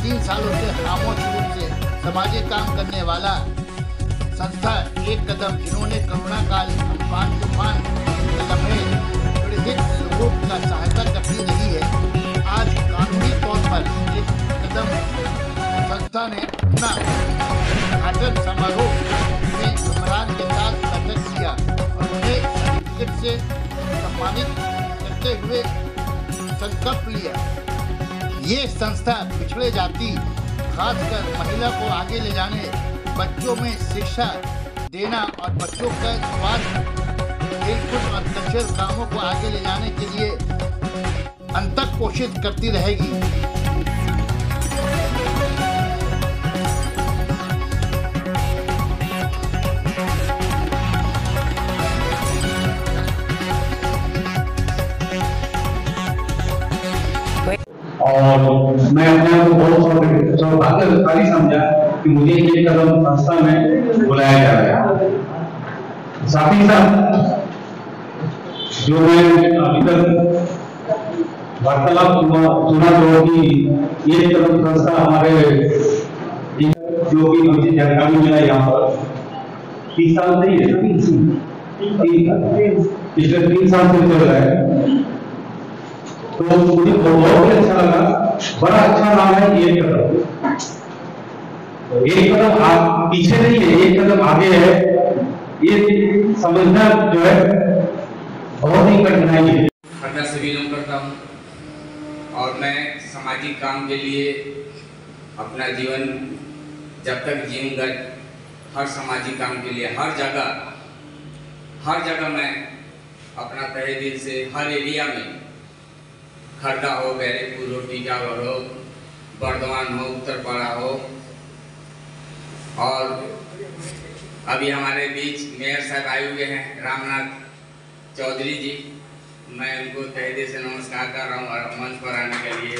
3 सालों से खामोश रूप से सामाजिक काम करने वाला संस्था एक कदम, जिन्होंने कोरोना काल अम्फान तूफान के लम्हे पीड़ित लोगों का सहायता करती रही है, आज कानूनी तौर पर एक कदम संस्था ने अपना उद्घाटन समारोह में इमरान के साथ बैठक किया और उन्हें सर्टिफिकेट से सम्मानित करते हुए संकल्प लिया। ये संस्था पिछड़े जाति, खासकर महिला को आगे ले जाने, बच्चों में शिक्षा देना और बच्चों का स्वास्थ्य, खेलकूद और कल्चरल कामों को आगे ले जाने के लिए अनथक कोशिश करती रहेगी। और मैं अपने आप को बहुत सौभाग्यशाली समझा कि मुझे एक कदम संस्था में बुलाया जा रहा है। साथ ही साथ जो मैं अभी तक वार्तालाप सुना तो कि ये कदम संस्था हमारे जो कि मुझे जानकारी मिला यहाँ पर 30 साल से ही है, पिछले 3 साल से चल रहा है। तो मुझे बहुत ही अच्छा लगा, बड़ा अच्छा नाम है एक कदम। एक कदम आप पीछे नहीं है, एक कदम आगे है, ये समझना जो है बहुत ही कठिनाई है। खन्ना से बिलोंग करता हूँ और मैं सामाजिक काम के लिए अपना जीवन जब तक जीऊंगा, हर सामाजिक काम के लिए हर जगह मैं अपना तहे दिल से हर एरिया में, खर्दा हो, बैरकपुर हो, टीकागढ़ हो, बर्धमान हो, उत्तरपाड़ा हो, और अभी हमारे बीच मेयर साहब आए हुए हैं रामनाथ चौधरी जी, मैं उनको तहे दिल से नमस्कार कर रहा हूँ मंच पर आने के लिए।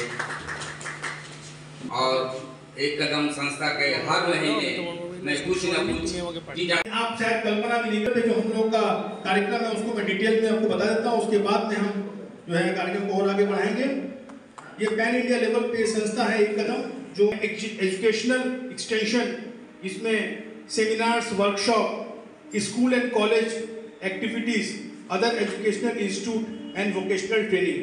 और एक कदम संस्था के हर महीने मैं कुछ न कुछ आप शायद कल्पना भी नहीं करते। जो हम लोग का कार्यक्रम है उसको मैं डिटेल में आपको बता देता हूँ, उसके बाद में हम जो है कार्यक्रम को और आगे बढ़ाएंगे। ये पैन इंडिया लेवल पे संस्था है एक कदम, जो एजुकेशनल एक्सटेंशन, इसमें seminars, workshop, school and college activities, other educational institute and vocational training,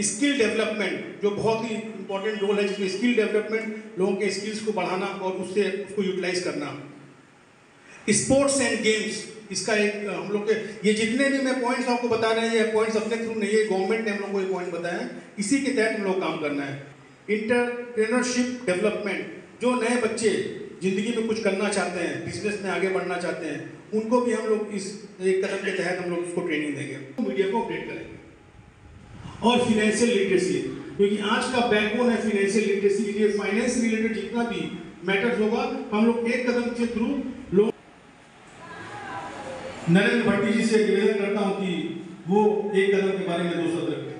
skill development, जो बहुत ही इंपॉर्टेंट रोल है जिसमें स्किल डेवलपमेंट, लोगों के स्किल्स को बढ़ाना और उससे उसको यूटिलाइज करना। स्पोर्ट्स एंड गेम्स, इसका एक हम लोग के ये जितने भी मैं पॉइंट्स आपको बता रहे हैं, ये पॉइंट्स अपने थ्रू नहीं है, गवर्नमेंट ने हम लोग को ये पॉइंट बताया है, इसी के तहत हम लोग काम करना है। एंटरप्रेन्योरशिप डेवलपमेंट, जो नए बच्चे जिंदगी में कुछ करना चाहते हैं, बिजनेस में आगे बढ़ना चाहते हैं, उनको भी हम लोग इस एक कदम के तहत हम लोग उसको ट्रेनिंग देंगे, मीडिया को अपडेट करेंगे। और फिनेंशियल लिटरेसी, क्योंकि आज का बैकबोन है फिनेंशियल लिटरेसी के लिए, फाइनेंस रिलेटेड जितना भी मैटर्स होगा हम लोग एक कदम के थ्रू लोग। नरेंद्र भट्टी जी से निवेदन करता हूं कि वो एक कदम के बारे में 2 शब्द रखें।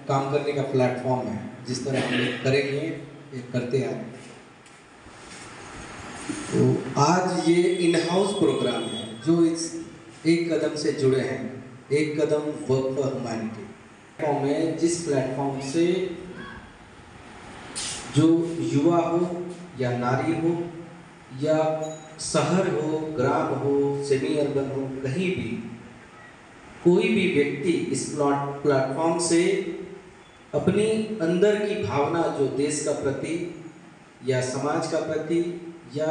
काम करने का प्लेटफॉर्म है, जिस तरह हम लोग करेंगे, ये करते हैं। तो आज ये इन हाउस प्रोग्राम है जो इस एक कदम से जुड़े हैं, एक कदम वर्क फॉर ह्यूमैनिटी प्लेटफॉर्म है, जिस प्लेटफॉर्म से जो युवा हो या नारी हो या शहर हो, ग्राम हो, सेमी अर्बन हो, कहीं भी कोई भी व्यक्ति इस प्लेटफॉर्म से अपनी अंदर की भावना, जो देश का प्रति या समाज का प्रति या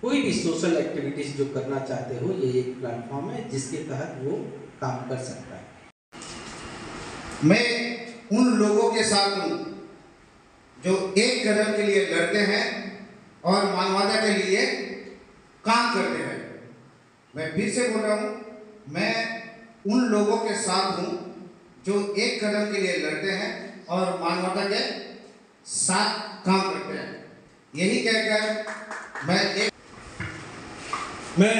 कोई भी सोशल एक्टिविटीज जो करना चाहते हो, ये एक प्लेटफॉर्म है जिसके तहत वो काम कर सकता है। मैं उन लोगों के साथ हूँ जो एक कदम के लिए लड़ते हैं और मानवता के लिए काम करते हैं। मैं फिर से बोल रहा हूँ, मैं उन लोगों के साथ हूँ जो एक कदम के लिए लड़ते हैं और मानवता के साथ काम करते हैं। यही कहकर मैं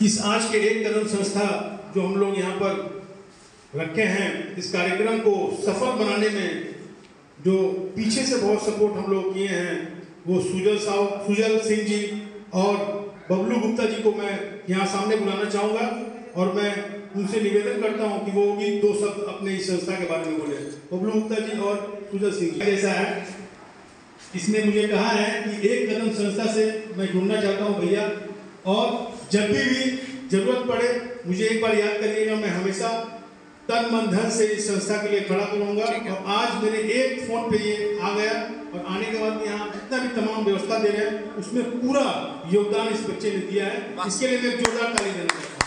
इस आज के एक कदम संस्था जो हम लोग यहाँ पर रखे हैं, इस कार्यक्रम को सफल बनाने में जो पीछे से बहुत सपोर्ट हम लोग किए हैं, वो सुजल सिंह जी और बबलू गुप्ता जी को मैं यहाँ सामने बुलाना चाहूँगा। और मैं उनसे निवेदन करता हूं कि वो भी 2 शब्द अपने इस संस्था के बारे में बोले। बबलू गुप्ता जी और सुजय सिंह जैसा है, इसमें मुझे कहा है कि एक कदम संस्था से मैं जुड़ना चाहता हूं भैया, और जब भी जरूरत पड़े मुझे एक बार याद करिएगा, मैं हमेशा तन मन धन से इस संस्था के लिए खड़ा करूंगा। और आज मेरे एक फोन पे ये आ गया और आने के बाद यहाँ जितना भी तमाम व्यवस्था दे रहे हैं उसमें पूरा योगदान इस बच्चे ने दिया है, इसके लिए मैं जोरदार ताली देना चाहता हूँ।